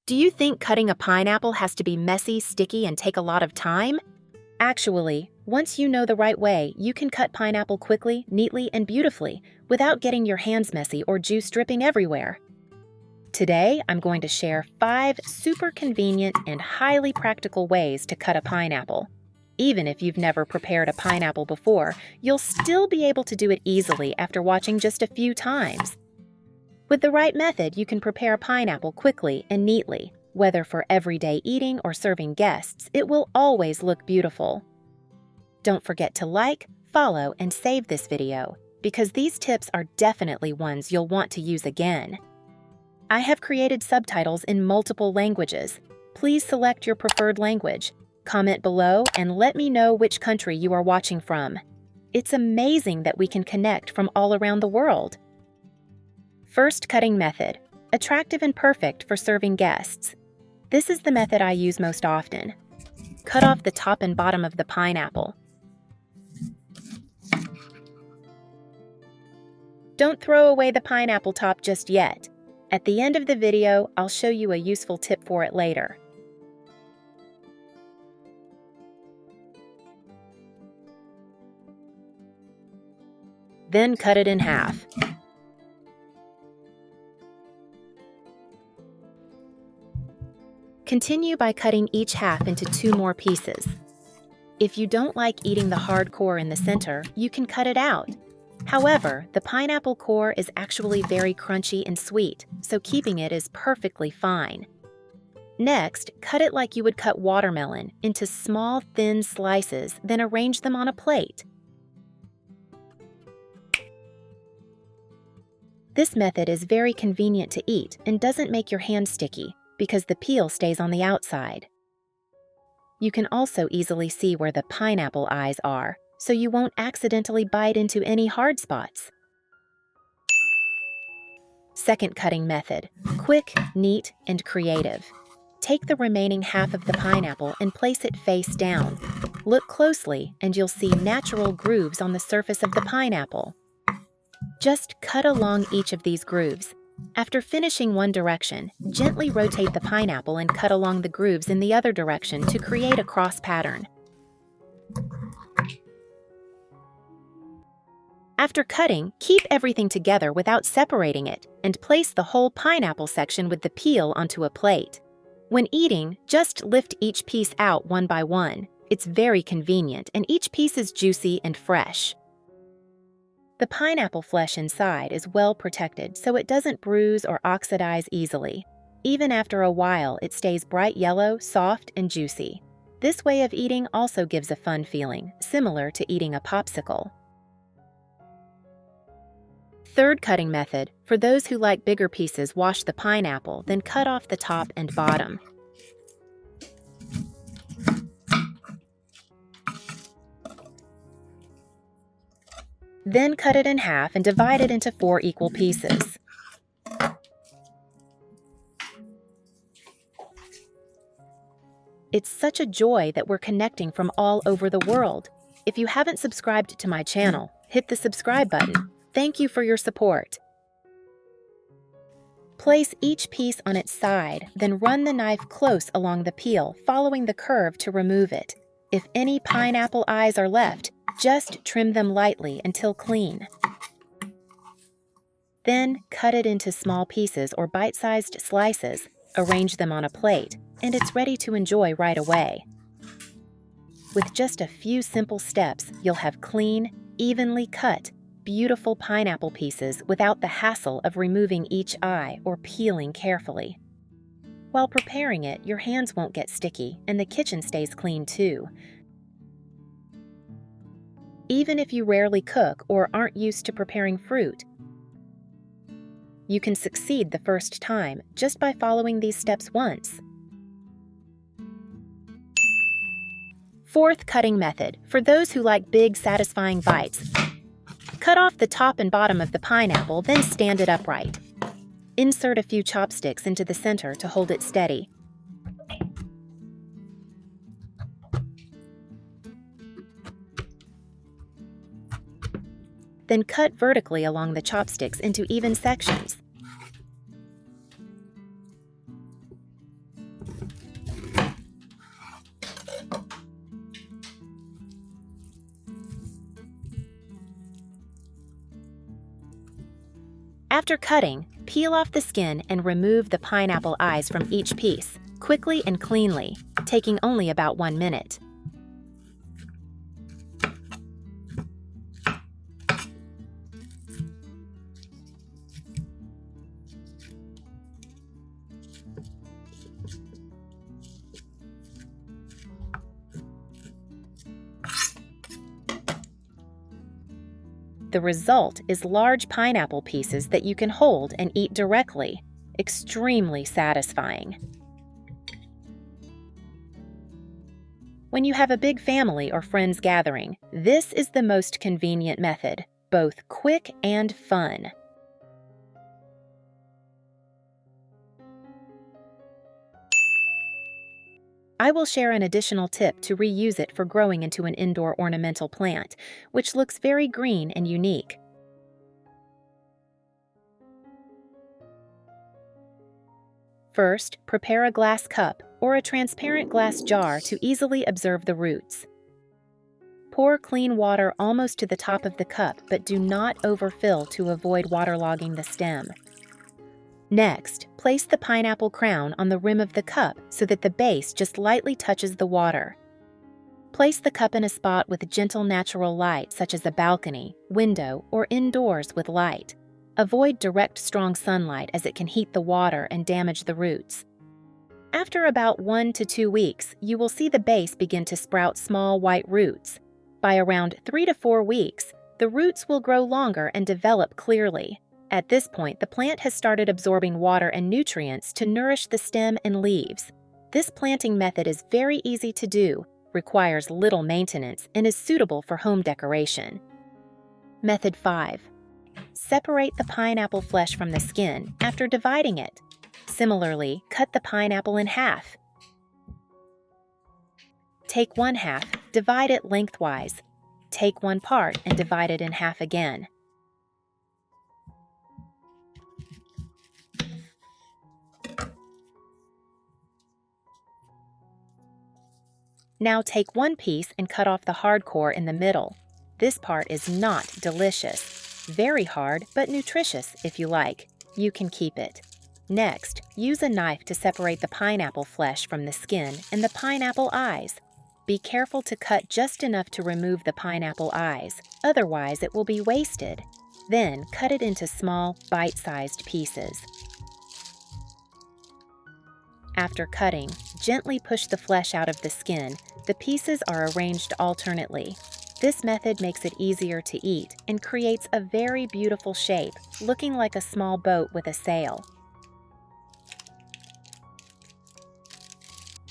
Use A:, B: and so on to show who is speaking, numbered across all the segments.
A: Do you think cutting a pineapple has to be messy, sticky, and take a lot of time? Actually, once you know the right way, you can cut pineapple quickly, neatly, and beautifully without getting your hands messy or juice dripping everywhere. Today, I'm going to share 5 super convenient and highly practical ways to cut a pineapple. Even if you've never prepared a pineapple before, you'll still be able to do it easily after watching just a few times. With the right method, you can prepare a pineapple quickly and neatly. Whether for everyday eating or serving guests, it will always look beautiful. Don't forget to like, follow, and save this video, because these tips are definitely ones you'll want to use again. I have created subtitles in multiple languages. Please select your preferred language. Comment below and let me know which country you are watching from. It's amazing that we can connect from all around the world. First cutting method, attractive and perfect for serving guests. This is the method I use most often. Cut off the top and bottom of the pineapple. Don't throw away the pineapple top just yet. At the end of the video, I'll show you a useful tip for it later. Then cut it in half. Continue by cutting each half into 2 more pieces. If you don't like eating the hard core in the center, you can cut it out. However, the pineapple core is actually very crunchy and sweet, so keeping it is perfectly fine. Next, cut it like you would cut watermelon into small, thin slices, then arrange them on a plate. This method is very convenient to eat and doesn't make your hands sticky, because the peel stays on the outside. You can also easily see where the pineapple eyes are, so you won't accidentally bite into any hard spots. Second cutting method, quick, neat, and creative. Take the remaining half of the pineapple and place it face down. Look closely and you'll see natural grooves on the surface of the pineapple. Just cut along each of these grooves. After finishing one direction, gently rotate the pineapple and cut along the grooves in the other direction to create a cross pattern. After cutting, keep everything together without separating it, and place the whole pineapple section with the peel onto a plate. When eating, just lift each piece out one by one. It's very convenient, and each piece is juicy and fresh. The pineapple flesh inside is well protected, so it doesn't bruise or oxidize easily. Even after a while, it stays bright yellow, soft, and juicy. This way of eating also gives a fun feeling, similar to eating a popsicle. Third cutting method, for those who like bigger pieces, wash the pineapple, then cut off the top and bottom. Then cut it in half and divide it into 4 equal pieces. It's such a joy that we're connecting from all over the world. If you haven't subscribed to my channel, hit the subscribe button. Thank you for your support. Place each piece on its side, then run the knife close along the peel, following the curve to remove it. If any pineapple eyes are left, just trim them lightly until clean. Then cut it into small pieces or bite-sized slices, arrange them on a plate, and it's ready to enjoy right away. With just a few simple steps, you'll have clean, evenly cut, beautiful pineapple pieces without the hassle of removing each eye or peeling carefully. While preparing it, your hands won't get sticky, and the kitchen stays clean too. Even if you rarely cook or aren't used to preparing fruit, you can succeed the first time just by following these steps once. Fourth cutting method, for those who like big, satisfying bites. Cut off the top and bottom of the pineapple, then stand it upright. Insert a few chopsticks into the center to hold it steady. Then cut vertically along the chopsticks into even sections. After cutting, peel off the skin and remove the pineapple eyes from each piece, quickly and cleanly, taking only about 1 minute. The result is large pineapple pieces that you can hold and eat directly. Extremely satisfying. When you have a big family or friends gathering, this is the most convenient method, both quick and fun. I will share an additional tip to reuse it for growing into an indoor ornamental plant, which looks very green and unique. First, prepare a glass cup or a transparent glass jar to easily observe the roots. Pour clean water almost to the top of the cup, but do not overfill to avoid waterlogging the stem. Next, place the pineapple crown on the rim of the cup so that the base just lightly touches the water. Place the cup in a spot with gentle natural light, such as a balcony, window, or indoors with light. Avoid direct strong sunlight as it can heat the water and damage the roots. After about 1 to 2 weeks, you will see the base begin to sprout small white roots. By around 3 to 4 weeks, the roots will grow longer and develop clearly. At this point, the plant has started absorbing water and nutrients to nourish the stem and leaves. This planting method is very easy to do, requires little maintenance, and is suitable for home decoration. Method 5. Separate the pineapple flesh from the skin after dividing it. Similarly, cut the pineapple in half. Take one half, divide it lengthwise. Take one part and divide it in half again. Now take one piece and cut off the hard core in the middle. This part is not delicious. Very hard, but nutritious if you like. You can keep it. Next, use a knife to separate the pineapple flesh from the skin and the pineapple eyes. Be careful to cut just enough to remove the pineapple eyes, otherwise it will be wasted. Then cut it into small, bite-sized pieces. After cutting, gently push the flesh out of the skin. The pieces are arranged alternately. This method makes it easier to eat and creates a very beautiful shape, looking like a small boat with a sail.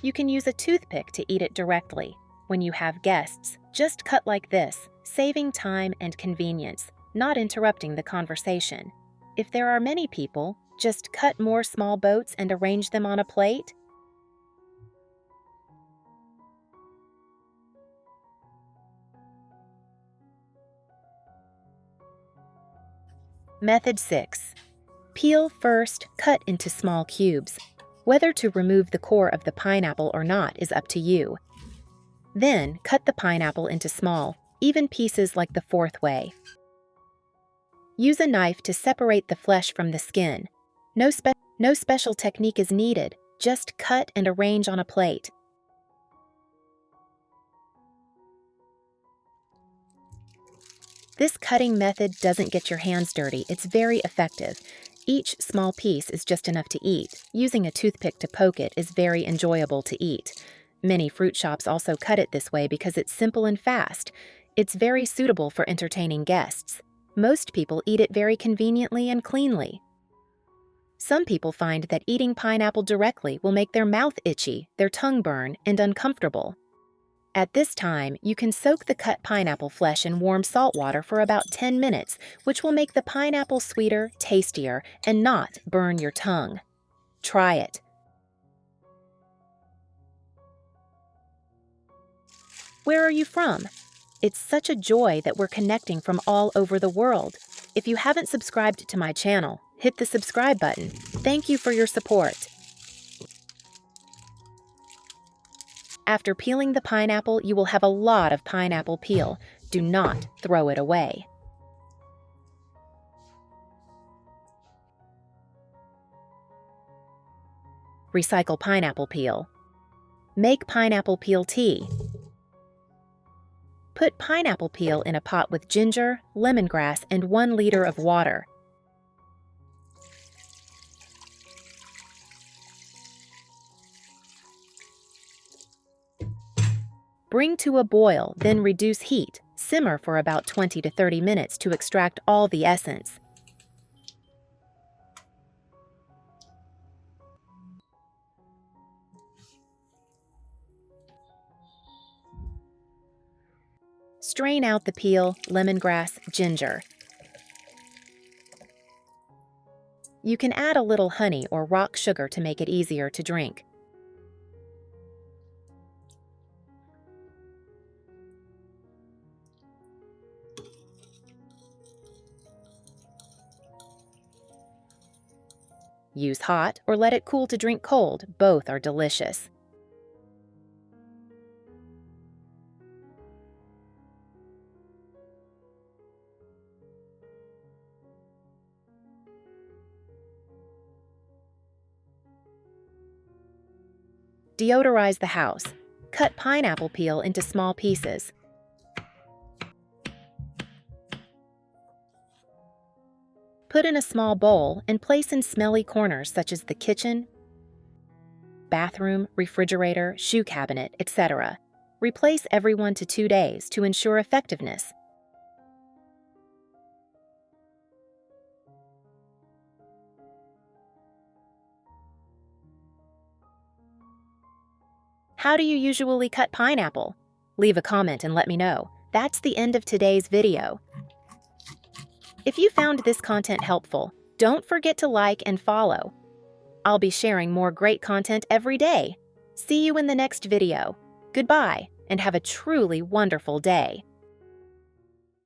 A: You can use a toothpick to eat it directly. When you have guests, just cut like this, saving time and convenience, not interrupting the conversation. If there are many people, just cut more small boats and arrange them on a plate. Method 6. Peel first, cut into small cubes. Whether to remove the core of the pineapple or not is up to you. Then, cut the pineapple into small, even pieces like the fourth way. Use a knife to separate the flesh from the skin. No special technique is needed, just cut and arrange on a plate. This cutting method doesn't get your hands dirty, it's very effective. Each small piece is just enough to eat. Using a toothpick to poke it is very enjoyable to eat. Many fruit shops also cut it this way because it's simple and fast. It's very suitable for entertaining guests. Most people eat it very conveniently and cleanly. Some people find that eating pineapple directly will make their mouth itchy, their tongue burn, and uncomfortable. At this time, you can soak the cut pineapple flesh in warm salt water for about 10 minutes, which will make the pineapple sweeter, tastier, and not burn your tongue. Try it. Where are you from? It's such a joy that we're connecting from all over the world. If you haven't subscribed to my channel, hit the subscribe button. Thank you for your support. After peeling the pineapple, you will have a lot of pineapple peel. Do not throw it away. Recycle pineapple peel. Make pineapple peel tea. Put pineapple peel in a pot with ginger, lemongrass, and 1 liter of water. Bring to a boil, then reduce heat. Simmer for about 20 to 30 minutes to extract all the essence. Strain out the peel, lemongrass, ginger. You can add a little honey or rock sugar to make it easier to drink. Use hot or let it cool to drink cold. Both are delicious. Deodorize the house. Cut pineapple peel into small pieces. Put in a small bowl and place in smelly corners such as the kitchen, bathroom, refrigerator, shoe cabinet, etc. Replace every 1 to 2 days to ensure effectiveness. How do you usually cut pineapple? Leave a comment and let me know. That's the end of today's video. If you found this content helpful, don't forget to like and follow. I'll be sharing more great content every day. See you in the next video. Goodbye, and have a truly wonderful day.